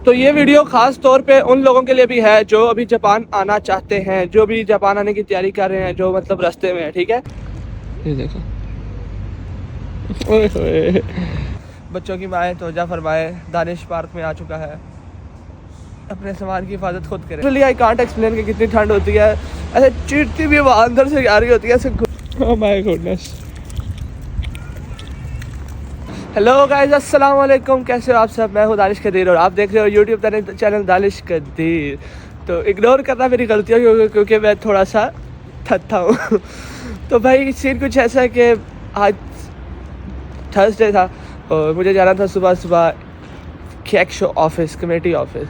तो ये वीडियो ख़ास तौर पे उन लोगों के लिए भी है जो अभी जापान आना चाहते हैं, जो भी जापान आने की तैयारी कर रहे हैं, जो मतलब रास्ते में है। ठीक है, ये देखो ओए होए। बच्चों की माएँ तोजा फरमाए, दानिश पार्क में आ चुका है। अपने सामान की हिफाजत खुद करे। रियली आई कांट एक्सप्लेन कि कितनी ठंड होती है। ऐसे चीरती भी हवा अंदर से आ रही होती है ऐसे। Oh my goodness. Hello guys, अस्सलाम वालेकुम। कैसे हो आप सब? मैं हूँ दानिश कदीर और आप देख रहे हो यूट्यूब चैनल दानिश कदीर। तो इग्नोर करना मेरी गलतियों क्योंकि मैं थोड़ा सा थकता हूँ। तो भाई सीन कुछ ऐसा है कि आज थर्सडे था और मुझे जाना था सुबह सुबह cake show office, committee office.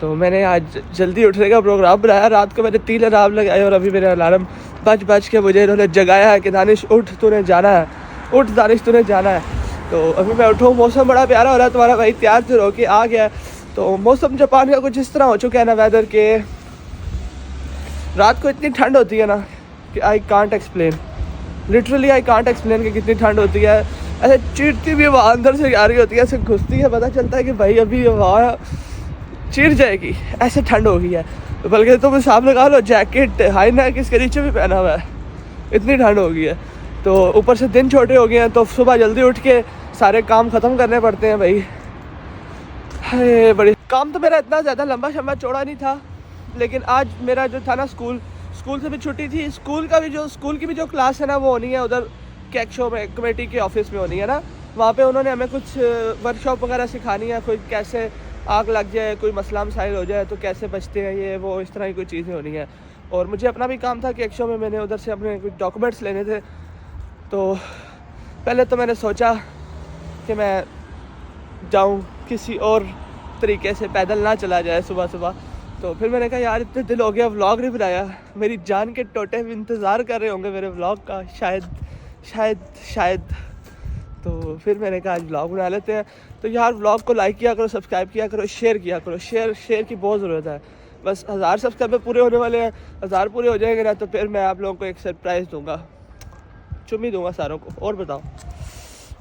तो मैंने आज जल्दी उठने का प्रोग्राम बनाया। रात को मैंने 3 अलार्म लगाए और अभी मेरा अलार्म बज के मुझे इन्होंने जगाया है कि दानिश उठ, तूने जाना है, उठ दानिश तूने जाना है। तो अभी मैं उठूँ, मौसम बड़ा प्यारा हो रहा है। तुम्हारा भाई तैयार तो हो के आ गया। तो मौसम जापान का कुछ इस तरह हो चुका है ना वेदर के, रात को इतनी ठंड होती है ना कि I can't explain, literally I can't explain कि कितनी ठंड होती है। ऐसे चीरती भी हवा अंदर से आ रही होती है, ऐसे घुसती है, पता चलता है कि भाई अभी हवा चिर जाएगी, ऐसे ठंड हो गई है। बल्कि तुम हिसाब लगा लो, जैकेट हाई नेक इसके नीचे भी पहना हुआ है, इतनी ठंड हो गई है। तो ऊपर से दिन छोटे हो गए हैं तो सुबह जल्दी उठ के सारे काम ख़त्म करने पड़ते हैं भाई। है बड़ी काम तो मेरा इतना ज़्यादा लंबा शंबा चौड़ा नहीं था, लेकिन आज मेरा जो था ना स्कूल से भी छुट्टी थी। स्कूल की भी जो क्लास है ना वो होनी है उधर केक शो में, कमेटी के ऑफिस में होनी है ना। वहाँ पे उन्होंने हमें कुछ वर्कशॉप वगैरह सिखानी है, कोई कैसे आग लग जाए, कोई मसला मसाइल हो जाए तो कैसे बचते हैं, ये वो इस तरह की कोई चीज़ें होनी है। और मुझे अपना भी काम था केक शो में, मैंने उधर से अपने कुछ डॉक्यूमेंट्स लेने थे। तो पहले तो मैंने सोचा कि मैं जाऊं किसी और तरीके से, पैदल ना चला जाए सुबह सुबह। तो फिर मैंने कहा यार इतने दिन हो गया व्लॉग नहीं बनाया, मेरी जान के टोटे भी इंतज़ार कर रहे होंगे मेरे व्लॉग का, शायद। तो फिर मैंने कहा आज व्लॉग बना लेते हैं। तो यार व्लॉग को लाइक किया करो, सब्सक्राइब किया करो, शेयर किया करो। शेयर की बहुत ज़रूरत है। बस 1000 सब्सक्राइबर पूरे होने वाले हैं। 1000 पूरे हो जाएंगे ना तो फिर मैं आप लोगों को एक सरप्राइज़ दूँगा, चुम्मी दूंगा सारों को। और बताओ,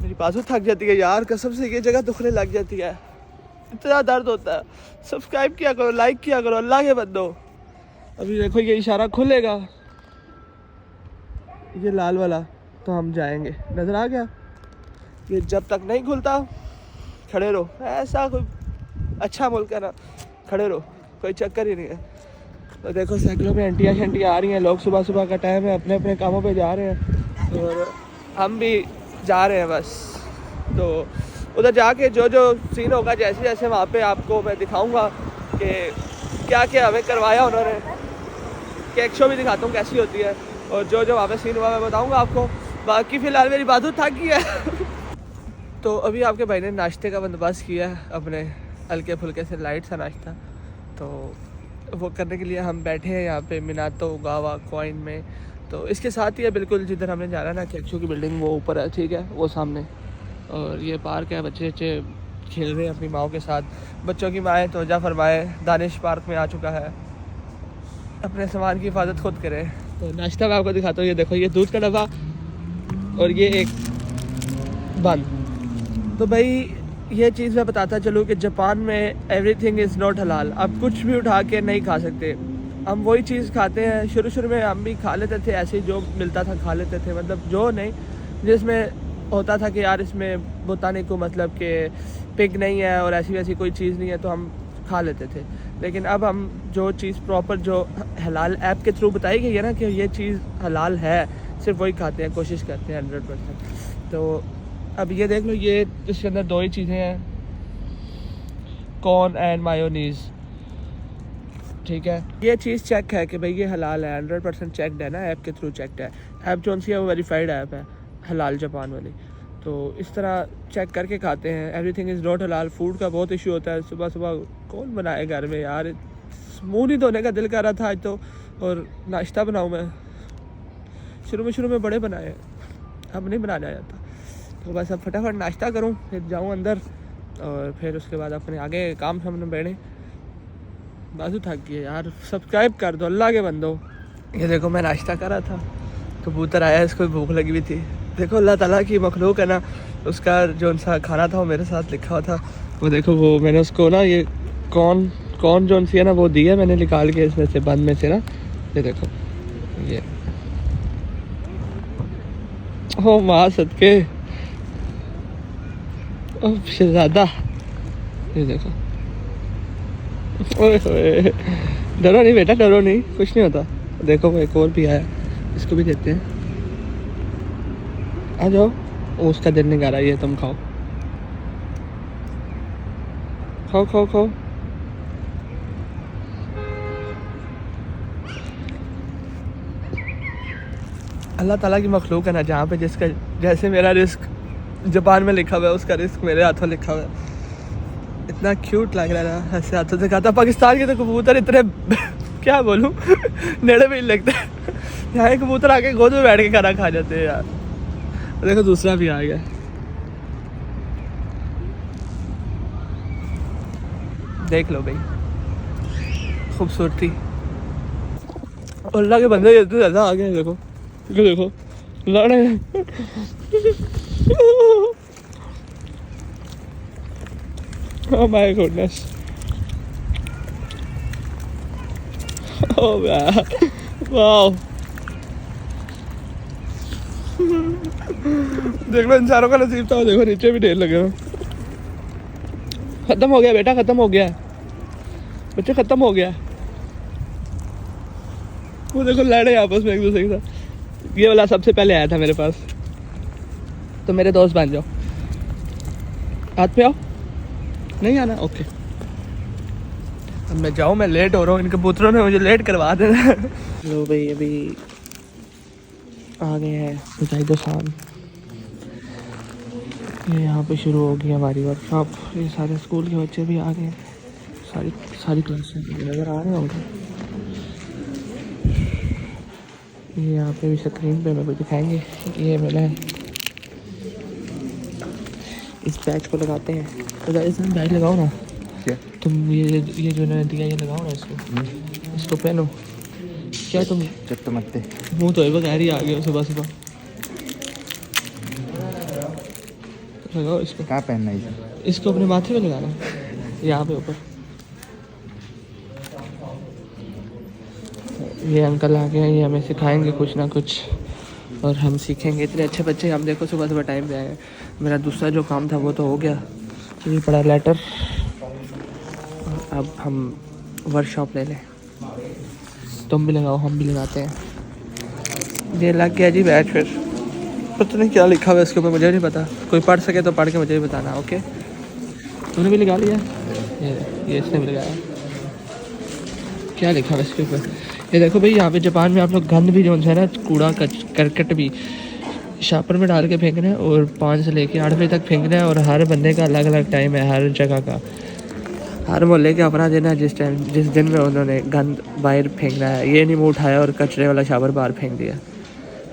मेरी बाजू थक जाती है यार, कसम से ये जगह दुखने लग जाती है, इतना दर्द होता है। सब्सक्राइब किया करो, लाइक किया करो, अल्लाह के बंदो। अभी देखो ये इशारा खुलेगा, ये लाल वाला, तो हम जाएंगे। नज़र आ गया? ये जब तक नहीं खुलता खड़े रहो। ऐसा कोई अच्छा मुल्क है ना, खड़े रहो, कोई चक्कर ही नहीं है। तो देखो साइकिलों में आंटियाँ शंटियाँ आ रही हैं, लोग सुबह सुबह का टाइम है, अपने अपने कामों पे जा रहे हैं और हम भी जा रहे हैं बस। तो उधर जाके जो सीन होगा, जैसे जैसे वहाँ पे आपको मैं दिखाऊंगा कि क्या क्या हमें करवाया उन्होंने। केक शो भी दिखाता हूँ कैसी होती है, और जो वहाँ पे सीन हुआ मैं बताऊँगा आपको। बाकी फ़िलहाल मेरी बात थक गई है। तो अभी आपके भाई ने नाश्ते का बंदोबस्त किया है, अपने हल्के फुल्के से लाइट सा नाश्ता। तो वो करने के लिए हम बैठे हैं यहाँ पे मिनातो गावा कॉइन में। तो इसके साथ ही है बिल्कुल जिधर हमने जाना है ना, केक शो की बिल्डिंग वो ऊपर है, ठीक है, वो सामने। और ये पार्क है, बच्चे खेल रहे हैं अपनी माओ के साथ। बच्चों की माएँ तोजा फरमाए, दानिश पार्क में आ चुका है। अपने सामान की हिफाजत खुद करें। तो नाश्ता मैं आपको दिखाता हूँ। ये देखो, ये दूध का डब्बा और ये एक बंद। तो भाई ये चीज़ मैं बताता चलूँ कि जापान में एवरीथिंग इज़ नॉट हलाल। आप कुछ भी उठा के नहीं खा सकते। हम वही चीज़ खाते हैं, शुरू में हम भी खा लेते थे, ऐसे ही जो मिलता था खा लेते थे, मतलब जो नहीं जिसमें होता था कि यार इसमें बताने को मतलब कि पिग नहीं है और ऐसी वैसी कोई चीज़ नहीं है तो हम खा लेते थे। लेकिन अब हम जो चीज़ प्रॉपर जो हलाल ऐप के थ्रू बताई गई है ना कि ये चीज़ हलाल है, सिर्फ वही खाते हैं, कोशिश करते हैं 100%। तो अब ये देख लो, ये इसके अंदर 2 ही चीज़ें हैं, कॉर्न एंड मायोनीज़, ठीक है। ये चीज़ चेक है कि भाई ये हलाल है, 100% चेकड है ना, ऐप के थ्रू चेकड है। ऐप जो सी है वो वेरीफाइड ऐप है, हलाल जापान वाली। तो इस तरह चेक करके खाते हैं। एवरीथिंग इज़ नॉट हलाल। फूड का बहुत इशू होता है, सुबह सुबह कौन बनाए घर में यार, मुँह नहीं धोने का दिल कर रहा था आज तो। और नाश्ता बनाऊँ मैं, शुरू में बड़े बनाए, अब नहीं बनाने आया था। तो बस अब फटाफट नाश्ता करूं, फिर जाऊं अंदर और फिर उसके बाद अपने आगे काम सामने बैठे। बाजू थक गई है यार, सब्सक्राइब कर दो अल्लाह के बंदो। ये देखो मैं नाश्ता कर रहा था, कबूतर आया, इसको भूख लगी हुई थी। देखो अल्लाह ताला की मखलूक है ना, उसका जो सा खाना था वो मेरे साथ लिखा हुआ था। वो देखो, वो मैंने उसको ना ये कौन कौन जोन सी है ना वो दी है मैंने निकाल के इसमें से बंद में से ना, ये देखो ये। ओ माँ सदके, ओ शहजादा, ये देखो। ओए होए, डरो नहीं बेटा, डरो नहीं, कुछ नहीं होता। देखो वो एक और भी आया, इसको भी देते हैं। आ जाओ, उसका दिन नहीं गा रहा, ये तुम खाओ खाओ खाओ खाओ। अल्लाह ताला की मखलूक है ना, जहाँ पे जिसका जैसे मेरा रिस्क जापान में लिखा हुआ है उसका रिस्क मेरे हाथों लिखा हुआ है। इतना क्यूट लग रहा है ना, ऐसे हाथों से खाता। पाकिस्तान के तो कबूतर इतने क्या बोलूं नेड़े भी नहीं लगता। यहाँ के कबूतर आके गोद में बैठ के खाना खा जाते हैं यार। देखो दूसरा भी आ गया। देख लो भाई खूबसूरती, अल्लाह के बंदे इतने ज़्यादा आ गए। देखो देखो लड़े Oh my goodness. Oh man. Wow. देख लो इंसानों का नसीब था। देखो नीचे भी ढेर लगे हुए। खत्म हो गया बेटा, खत्म हो गया बच्चे, खत्म हो गया। वो देखो लड़े आपस में एक दूसरे के साथ। ये वाला सबसे पहले आया था मेरे पास, तो मेरे दोस्त बन जाओ। हाथ पे आओ, नहीं आना, ओके। अब मैं जाऊँ, मैं लेट हो रहा हूँ, इन कबूतरों ने मुझे लेट करवा देना। लो भाई अभी आ गए हैं बुधाई दोसान। ये यहाँ पे शुरू होगी हमारी वर्कशॉप। ये सारे स्कूल के बच्चे भी आ गए, सारी क्लासें नज़र आ रहे होंगे। ये यहाँ पे भी स्क्रीन पे मेरे को दिखाएंगे। ये मिला है, इस बैच को लगाते हैं। तो इसमें बैच लगाओ ना क्या? तुम ये जो इन्होंने दिया ये लगाओ ना इसको पहनो। क्या तुम जब तो मत मुँह तो बगैर ही आ गया सुबह सुबह। लगाओ इसको। कहाँ पहनना है इसको? अपने माथे पे लगाना, यहाँ पे ऊपर। ये अंकल आ गए हैं, ये हमें सिखाएंगे कुछ ना कुछ और हम सीखेंगे। इतने अच्छे बच्चे हम देखो सुबह सुबह टाइम पे आए। मेरा दूसरा जो काम था वो तो हो गया, ये पड़ा लेटर। अब हम वर्कशॉप ले लें। तुम भी लगाओ, हम भी लगाते हैं। ये लग गया जी बैच। फिर पता नहीं क्या लिखा हुआ है इसके ऊपर, मुझे नहीं पता। कोई पढ़ सके तो पढ़ के मुझे भी बताना। ओके, तुमने भी लगा लिया? ये इसने भी लगाया। क्या लिखा हुआ है इसके ऊपर? ये देखो भाई, यहाँ पे जापान में आप लोग गंद भी जो है ना, कूड़ा करकट भी शापर में डाल के फेंकना है और 5 से लेके 8 बजे तक फेंकना है। और हर बंदे का अलग अलग टाइम है, हर जगह का, हर मोहल्ले का अपना दिन है। जिस दिन में उन्होंने गंद बाहर फेंकना है। ये नहीं मुँह उठाया और कचरे वाला शावर बाहर फेंक दिया।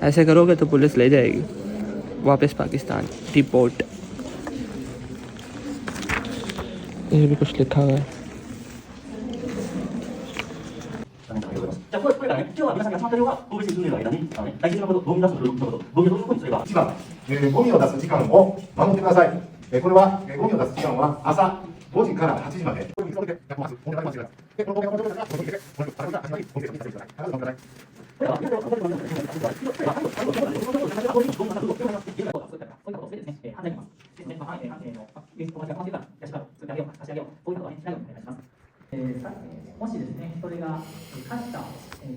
ऐसे करोगे तो पुलिस ले जाएगी वापस पाकिस्तान, डिपोर्ट। ये भी कुछ लिखा हुआ है।ゴミを出す時間を守ってください。これはゴミを出す時間は朝5時から8時まで。もしですね、それが貸した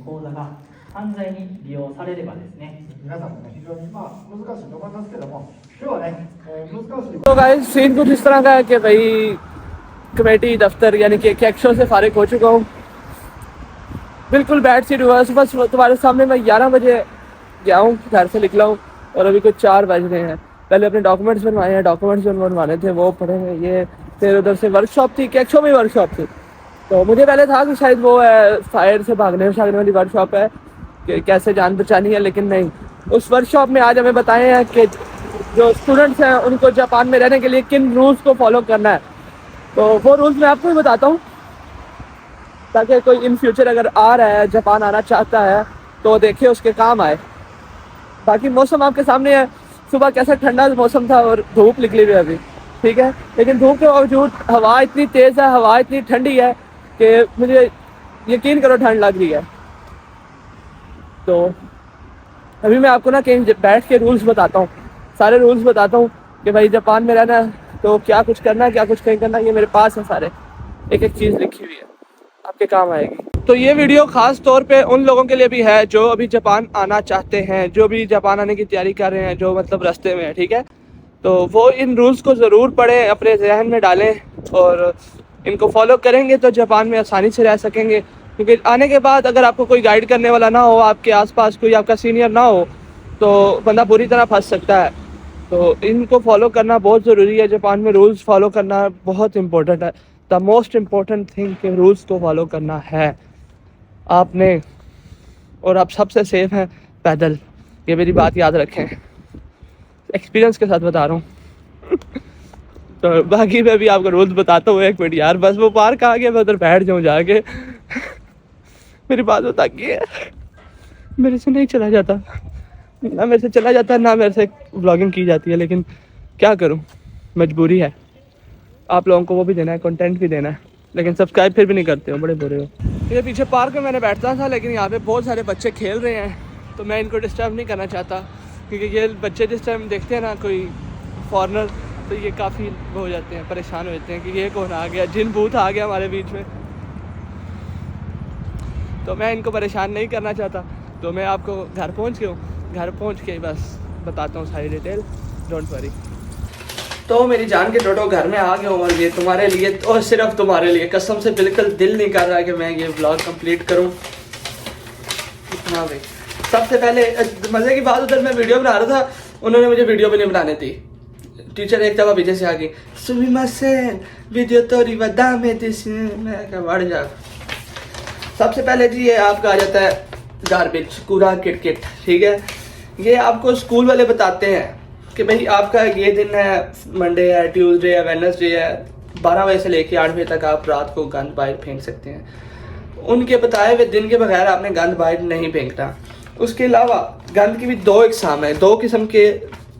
口座が犯罪に利用されればですね、皆さんもね、非常に難しいと思いますけども、今日はね、難しい。तो गाइस सीन कुछ इस तरह का है कि भाई कमेटी दफ्तर यानी कि एक्शो से फारिग हो चुका हूँ। बिल्कुल बैड सीट हुआ। सुबह तुम्हारे सामने मैं 11 बजे गया हूँ, घर से निकला हूँ और अभी कुछ 4 बज रहे हैं। पहले अपने डॉक्यूमेंट्स बनवाए हैं, डॉक्यूमेंट्स जो बनवाने थे वो पड़े हैं। ये फिर उधर से वर्कशॉप थी, एक्शो में वर्कशॉप थी। तो मुझे पहले था कि शायद वो है फायर से भागने वाली वर्कशॉप है कि कैसे जान बचानी है, लेकिन नहीं। उस वर्कशॉप में आज हमें बताए हैं कि जो स्टूडेंट्स हैं उनको जापान में रहने के लिए किन रूल्स को फॉलो करना है। तो वो रूल्स मैं आपको भी बताता हूँ ताकि कोई इन फ्यूचर अगर आ रहा है, जापान आना चाहता है तो देखे, उसके काम आए। बाकी मौसम आपके सामने है, सुबह कैसा ठंडा मौसम था और धूप निकली हुई अभी। ठीक है, लेकिन धूप के बावजूद हवा इतनी तेज़ है, हवा इतनी ठंडी है कि मुझे यकीन करो ठंड लग रही है। तो अभी मैं आपको ना कहीं बैठ के रूल्स बताता हूँ, सारे रूल्स बताता हूँ कि भाई जापान में रहना तो क्या कुछ करना, क्या कुछ नहीं करना। ये मेरे पास है सारे, एक एक चीज़ लिखी हुई है, आपके काम आएगी। तो ये वीडियो ख़ास तौर पे उन लोगों के लिए भी है जो अभी जापान आना चाहते हैं, जो भी जापान आने की तैयारी कर रहे हैं, जो मतलब रास्ते में है, ठीक है। तो वो इन रूल्स को ज़रूर पढ़ें, अपने जहन में डालें और इनको फॉलो करेंगे तो जापान में आसानी से रह सकेंगे। क्योंकि आने के बाद अगर आपको कोई गाइड करने वाला ना हो, आपके आसपास कोई आपका सीनियर ना हो, तो बंदा बुरी तरह फंस सकता है। तो इनको फॉलो करना बहुत ज़रूरी है। जापान में रूल्स फॉलो करना बहुत इम्पोर्टेंट है। द मोस्ट इम्पोर्टेंट थिंग कि रूल्स को फॉलो करना है आपने, और आप सबसे सेफ हैं पैदल। ये मेरी बात याद रखें, एक्सपीरियंस के साथ बता रहा हूँ। तो बाकी मैं भी आपको रूल्स बताता हूँ। एक मिनट यार, बस वो पार्क आ गया, मैं उधर बैठ जाऊँ जाके। मेरी बात बता के मेरे से नहीं चला जाता ना, मेरे से चला जाता ना मेरे से व्लॉगिंग की जाती है, लेकिन क्या करूं, मजबूरी है। आप लोगों को वो भी देना है, कंटेंट भी देना है, लेकिन सब्सक्राइब फिर भी नहीं करते हो, बड़े बुरे हो। ये पीछे पार्क में मैंने बैठता था, लेकिन यहाँ पे बहुत सारे बच्चे खेल रहे हैं, तो मैं इनको डिस्टर्ब नहीं करना चाहता। क्योंकि ये बच्चे जिस टाइम देखते हैं ना कोई फॉरेनर, तो ये काफ़ी वो हो जाते हैं, परेशान हो जाते हैं कि ये कौन आ गया, जिन भूत आ गया हमारे बीच में। तो मैं इनको परेशान नहीं करना चाहता। तो मैं आपको घर पहुंच के बस बताता हूँ सारी डिटेल, डोंट वरी। तो मेरी जान के डोडो घर में आ गया हूँ, और ये तुम्हारे लिए और सिर्फ तुम्हारे लिए, कसम से बिल्कुल दिल नहीं कर रहा कि मैं ये व्लॉग कंप्लीट करूँ। हाँ भाई, सबसे पहले मज़े की बात, उधर मैं वीडियो बना रहा था, उन्होंने मुझे वीडियो भी नहीं बनाने दी। टीचर एक दफ़ा पीछे से आ गई, सुमिमासेन वीडियो तो रिवादा में दिस, मैं क्या बढ़ जा। सबसे पहले जी ये आपका आ जाता है गार्बेज, कूड़ा किट, ठीक है। ये आपको स्कूल वाले बताते हैं कि भाई आपका ये दिन है, मंडे है, ट्यूसडे है, वेडनेसडे है, 12 बजे से लेके 8 बजे तक आप रात को गंद बाहर फेंक सकते हैं। उनके बताए हुए दिन के बगैर आपने गंद बाहर नहीं फेंकना। उसके अलावा गंद की भी 2 इकसाम है, 2 किस्म के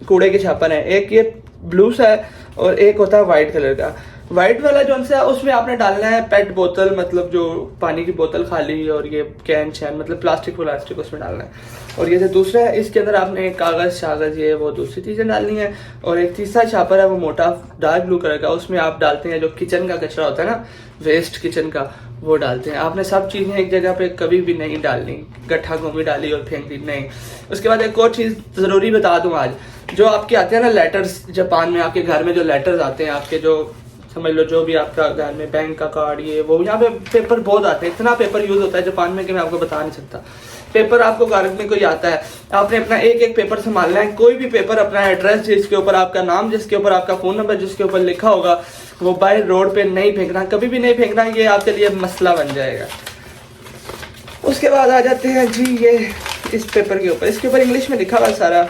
कूड़े के छापर हैं। एक ये ब्लू सा है और एक होता है वाइट कलर का। वाइट वाला जो सा है उसमें आपने डालना है पेट बोतल, मतलब जो पानी की बोतल खाली, और ये कैन शैन मतलब प्लास्टिक उसमें डालना है। और ये जो दूसरा है, इसके अंदर आपने कागज़ ये वो दूसरी चीज़ें डालनी है। और एक तीसरा छापर है, वो मोटा डार्क ब्लू कलर का, उसमें आप डालते हैं जो किचन का कचरा होता है ना, वेस्ट किचन का, वो डालते हैं। आपने सब चीज़ें एक जगह पे कभी भी नहीं डालनी, गट्ठा गोभी डाली और फेंक दी, नहीं। उसके बाद एक और चीज़ ज़रूरी बता दूँ आज, जो आपके आते हैं ना लेटर्स, जापान में आपके घर में जो लेटर्स आते हैं, आपके जो समझ लो जो भी आपका घर में बैंक का कार्ड, ये वो, यहाँ पे पेपर बहुत आते हैं। इतना पेपर यूज़ होता है जापान में कि मैं आपको बता नहीं सकता। पेपर आपको घर में कोई आता है, आपने अपना एक एक पेपर संभालना है। कोई भी पेपर, अपना एड्रेस जिसके ऊपर आपका नाम, जिसके ऊपर आपका फ़ोन नंबर जिसके ऊपर लिखा होगा, वो बाय रोड पे नहीं फेंकना, कभी भी नहीं फेंकना। ये आपके लिए मसला बन जाएगा। उसके बाद आ जाते हैं जी ये इस पेपर के ऊपर, इसके ऊपर इंग्लिश में लिखा हुआ सारा,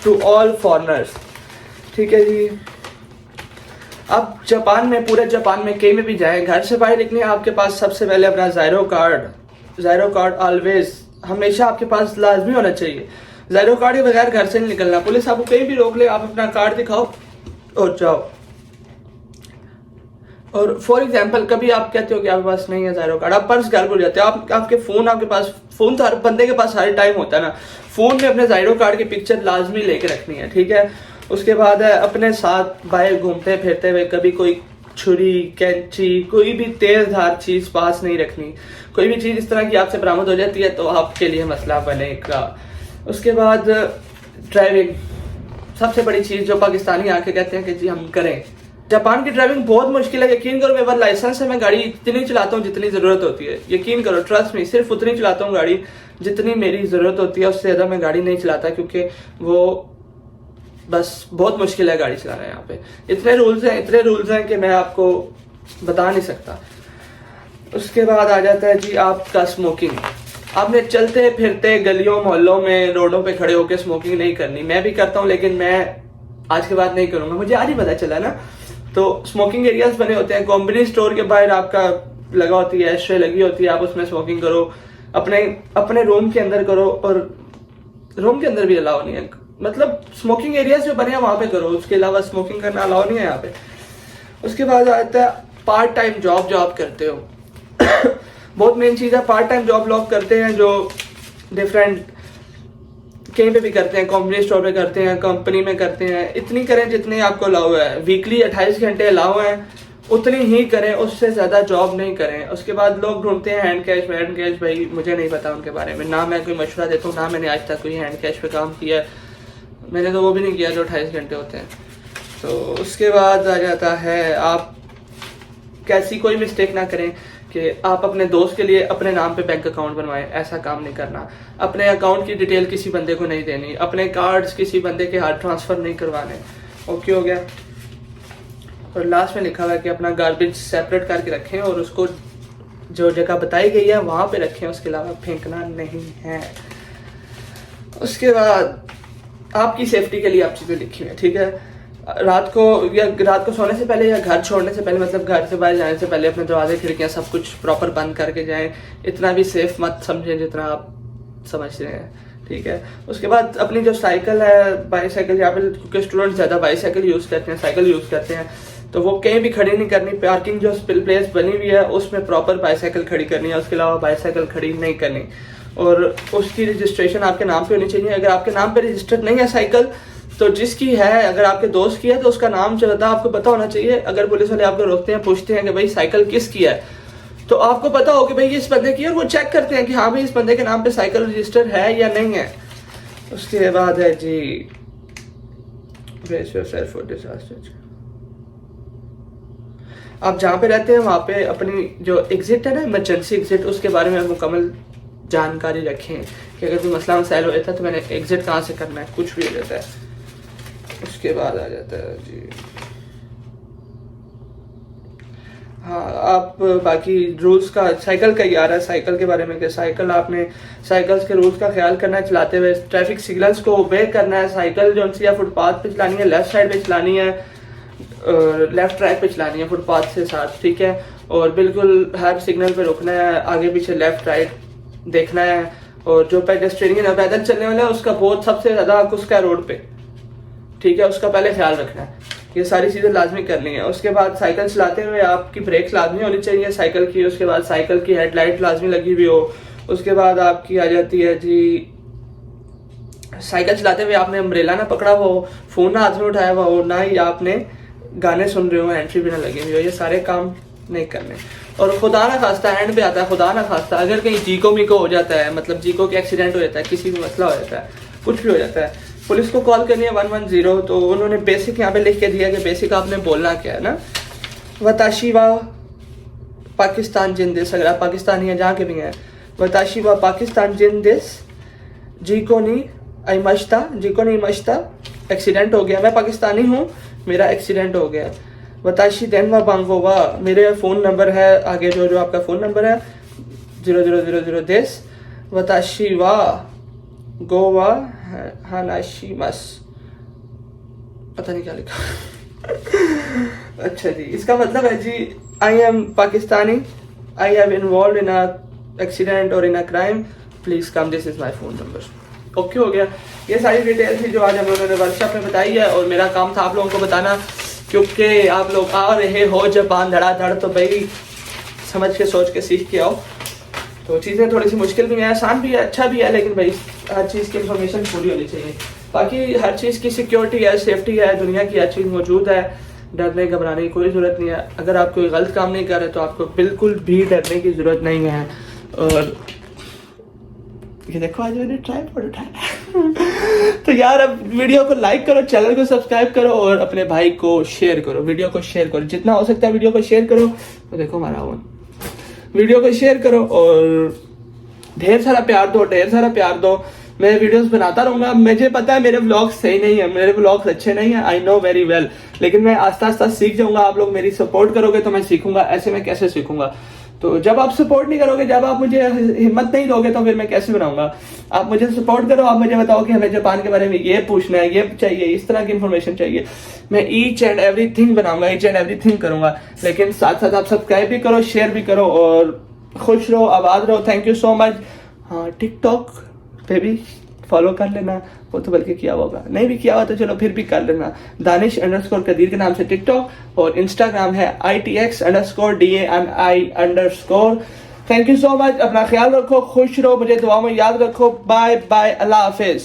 टू ऑल फॉरेनर्स, ठीक है जी। अब जापान में, पूरे जापान में कहीं में भी जाएं, घर से बाहर निकले, आपके पास सबसे पहले अपना ज़ायरो कार्ड ऑलवेज, हमेशा आपके पास लाजमी होना चाहिए। ज़ायरो कार्ड के बगैर घर से नहीं निकलना। पुलिस आपको कहीं भी रोक ले, आप अपना कार्ड दिखाओ और जाओ। और फॉर एग्जाम्पल कभी आप कहते हो कि आपके पास नहीं है ज़ायरो कार्ड, आप पर्स घर भूल जाते हो, आपके फ़ोन, आपके पास फ़ोन तो हर बंदे के पास हर टाइम होता है ना, फ़ोन में अपने ज़ायरो कार्ड की पिक्चर लाजमी लेके रखनी है, ठीक है। उसके बाद है अपने साथ बाहर घूमते फिरते हुए कभी कोई छुरी, कैंची, कोई भी तेज धार चीज़ पास नहीं रखनी। कोई भी चीज़ इस तरह की आपसे बरामद हो जाती है तो आपके लिए मसला बनेगा। उसके बाद ड्राइविंग, सबसे बड़ी चीज़ जो पाकिस्तानी आके कहते हैं कि जी हम करें। जापान की ड्राइविंग बहुत मुश्किल है, यकीन करो। मेरे पास लाइसेंस है, मैं गाड़ी इतनी चलाता हूँ जितनी ज़रूरत होती है, यकीन करो, ट्रस्ट में, सिर्फ उतनी चलाता हूँ गाड़ी जितनी मेरी ज़रूरत होती है। उससे ज़्यादा मैं गाड़ी नहीं चलाता, क्योंकि वो बस बहुत मुश्किल है गाड़ी चलाना यहाँ पे। इतने रूल्स हैं कि मैं आपको बता नहीं सकता। उसके बाद आ जाता है जी आपका स्मोकिंग। आपने चलते फिरते गलियों मोहल्लों में, रोडों पे खड़े होकर स्मोकिंग नहीं करनी। मैं भी करता हूँ, लेकिन मैं आज के बाद नहीं करूँगा, मुझे आज ही पता चला ना। तो स्मोकिंग एरियाज बने होते हैं, कॉम्बिनी स्टोर के बाहर आपका लगा होती है, एस्ट्रे लगी होती है, आप उसमें स्मोकिंग करो। अपने रूम के अंदर करो, और रूम के अंदर भी अलाउ नहीं है, मतलब स्मोकिंग एरियाज जो बने हैं वहाँ पे करो, उसके अलावा स्मोकिंग करना अलाउ नहीं है यहाँ पे। उसके बाद आता है पार्ट टाइम जॉब करते हो बहुत मेन चीज़ है, पार्ट टाइम जॉब लोग करते हैं जो डिफरेंट कहीं पे भी करते हैं, कॉन्वेंस स्टोर पे करते हैं, कंपनी में करते हैं, इतनी करें जितने आपको अलाउ है। वीकली 28 घंटे अलाउ हैं, उतनी ही करें, उससे ज़्यादा जॉब नहीं करें। उसके बाद लोग ढूंढते हैं हैंड कैश भाई मुझे नहीं पता उनके बारे में, ना मैं कोई मशवरा देता हूँ, ना मैंने आज तक कोई हैंड कैश पे काम किया है, मैंने तो वो भी नहीं किया जो 28 घंटे होते हैं। तो उसके बाद आ जाता है आप कैसी कोई मिस्टेक ना करें कि आप अपने दोस्त के लिए अपने नाम पे बैंक अकाउंट बनवाएं, ऐसा काम नहीं करना। अपने अकाउंट की डिटेल किसी बंदे को नहीं देनी, अपने कार्ड्स किसी बंदे के हाथ ट्रांसफ़र नहीं करवाने। ओके हो गया। और लास्ट में लिखा हुआ है कि अपना गार्बेज सेपरेट करके रखें और उसको जो जगह बताई गई है वहाँ पे रखें, उसके अलावा फेंकना नहीं है। उसके बाद आपकी सेफ्टी के लिए आप चीज़ें लिखी हैं, ठीक है। रात को सोने से पहले या घर छोड़ने से पहले, मतलब घर से बाहर जाने से पहले अपने दरवाजे खिड़कियाँ सब कुछ प्रॉपर बंद करके जाएं। इतना भी सेफ मत समझें जितना आप समझ रहे हैं, ठीक है। उसके बाद अपनी जो साइकिल है, बाईसाइकिल, यहाँ पे क्योंकि स्टूडेंट ज़्यादा बाईसाइकिल यूज़ करते हैं, साइकिल यूज़ करते हैं, तो वो कहीं भी खड़ी नहीं करनी। पार्किंग जो प्लेस बनी हुई है उसमें प्रॉपर बाईसाइकिल खड़ी करनी है, उसके अलावा बाईसाइकिल खड़ी नहीं करनी। और उसकी रजिस्ट्रेशन आपके नाम पे होनी चाहिए। अगर आपके नाम पे रजिस्टर्ड नहीं है साइकिल, तो जिसकी है, अगर आपके दोस्त की है तो उसका नाम चलता आपको पता होना चाहिए। अगर पुलिस वाले आपको रोकते हैं, पूछते हैं कि भाई साइकिल किसकी है, तो आपको पता हो कि भाई ये इस बंदे की है, और वो चेक करते हैं कि हाँ भाई इस बंदे के नाम पे साइकिल रजिस्टर्ड है या नहीं है। उसके बाद है जी brace yourself for disaster। आप जहाँ पे रहते हैं वहाँ पे अपनी जो एग्जिट है ना, इमरजेंसी एग्जिट, उसके बारे में मुकम्मल जानकारी रखें कि अगर कोई मसला मसाइल हो जाता है तो मैंने एग्जिट कहाँ से करना है, कुछ भी हो जाता है। उसके बाद आ जाता है जी हाँ, आप बाकी रूल्स का साइकिल का ही आ रहा है, साइकिल के बारे में कि साइकिल आपने साइकिल्स के रूल्स का ख्याल करना है, चलाते हुए ट्रैफिक सिग्नल्स को ओबे करना है। साइकिल जो सी या फुटपाथ पे चलानी है, लेफ्ट साइड पे चलानी है, लेफ्ट ट्रैक पे चलानी है फुटपाथ से साथ, ठीक है। और बिल्कुल हर सिग्नल पे रुकना है, आगे पीछे लेफ्ट राइट देखना है। और जो पेडेस्ट्रियन है, पैदल चलने वाला है, उसका बहुत सबसे ज़्यादा हक उसका रोड पे, ठीक है, उसका पहले ख्याल रखना है। ये सारी चीज़ें लाजमी करनी है। उसके बाद साइकिल चलाते हुए आपकी ब्रेक लाजमी होनी चाहिए साइकिल की। उसके बाद साइकिल की हेडलाइट लाजमी लगी हुई हो। उसके बाद आपकी आ जाती है जी, साइकिल चलाते हुए आपने अम्ब्रेला ना पकड़ा हुआ हो, फ़ोन ना हाथ में उठाया हुआ हो, ना ही आपने गाने सुन रहे हो, एंट्री भी ना लगी हुई हो, ये सारे काम नहीं करने। और खुदा ना खास्ता एंड पे आता है, खुदा ना खास्ता अगर कहीं जीको मीको हो जाता है, मतलब जीको के एक्सीडेंट हो जाता है, किसी भी मसला हो जाता है, कुछ भी हो जाता है, पुलिस को कॉल करनी है 110। तो उन्होंने बेसिक यहाँ पे लिख के दिया कि बेसिक आपने बोलना क्या है ना, वताशी व पाकिस्तान जिंदिस, अगर आप पाकिस्तानी हैं जहाँ के भी हैं, वताशी व पाकिस्तान जिंदिस जीकोनी मश्ता, एक्सीडेंट हो गया, मैं पाकिस्तानी हूँ, मेरा एक्सीडेंट हो गया। वताशी देन व बांगोवा, मेरे फ़ोन नंबर है, आगे जो आपका फ़ोन नंबर है 0000 वताशी वा गोवा हानाशिमस, पता नहीं क्या लिखा अच्छा जी, इसका मतलब है जी, I am Pakistani, I have involve in a accident और in a crime, please come, this is my phone number. Okay हो गया। ये सारी डिटेल थी जो आज हम लोगों ने वर्कशॉप में बताई है, और मेरा काम था आप लोगों को बताना, क्योंकि आप लोग आ रहे हो जापान धड़ाधड़, तो भाई समझ के सोच के सीख के आओ। तो चीज़ें थोड़ी सी मुश्किल भी है, आसान भी है, अच्छा भी है, लेकिन भाई हर चीज़ की इन्फॉर्मेशन पूरी होनी चाहिए। बाकी हर चीज़ की सिक्योरिटी है, सेफ्टी है, दुनिया की हर चीज़ मौजूद है, डरने घबराने की कोई ज़रूरत नहीं है। अगर आप कोई गलत काम नहीं कर रहे तो आपको बिल्कुल भी डरने की ज़रूरत नहीं है। और ये देखो आज मैंने ट्राइपॉड उठाया तो यार अब वीडियो को लाइक करो, चैनल को सब्सक्राइब करो, और अपने भाई को शेयर करो, वीडियो को शेयर करो, जितना हो सकता है वीडियो को शेयर करो। तो देखो हमारा वीडियो को शेयर करो और ढेर सारा प्यार दो, ढेर सारा प्यार दो। मैं वीडियोस बनाता रहूँगा, मुझे पता है मेरे व्लॉग्स सही नहीं है, मेरे व्लॉग्स अच्छे नहीं है, आई नो वेरी वेल, लेकिन मैं आस्ता आस्ता सीख जाऊँगा। आप लोग मेरी सपोर्ट करोगे तो मैं सीखूंगा, ऐसे मैं कैसे सीखूंगा? तो जब आप सपोर्ट नहीं करोगे, जब आप मुझे हिम्मत नहीं दोगे, तो फिर मैं कैसे बनाऊंगा? आप मुझे सपोर्ट करो, आप मुझे बताओ कि हमें जापान के बारे में ये पूछना है, ये चाहिए, इस तरह की इन्फॉर्मेशन चाहिए, मैं ईच एंड एवरीथिंग बनाऊंगा, ईच एंड एवरीथिंग करूंगा। लेकिन साथ साथ आप सब्सक्राइब भी करो, शेयर भी करो, और खुश रहो, आबाद रहो। Thank you so much. हाँ, टिकटॉक पे भी फॉलो कर लेना, वो तो बल्कि किया होगा, नहीं भी किया हुआ तो चलो फिर भी कर लेना। दानिश_कदीर के नाम से टिकटॉक और इंस्टाग्राम है ITX_DANI_। Thank you so much, अपना ख्याल रखो, खुश रहो, मुझे दुआ में याद रखो। बाय बाय, अल्लाह हाफिज।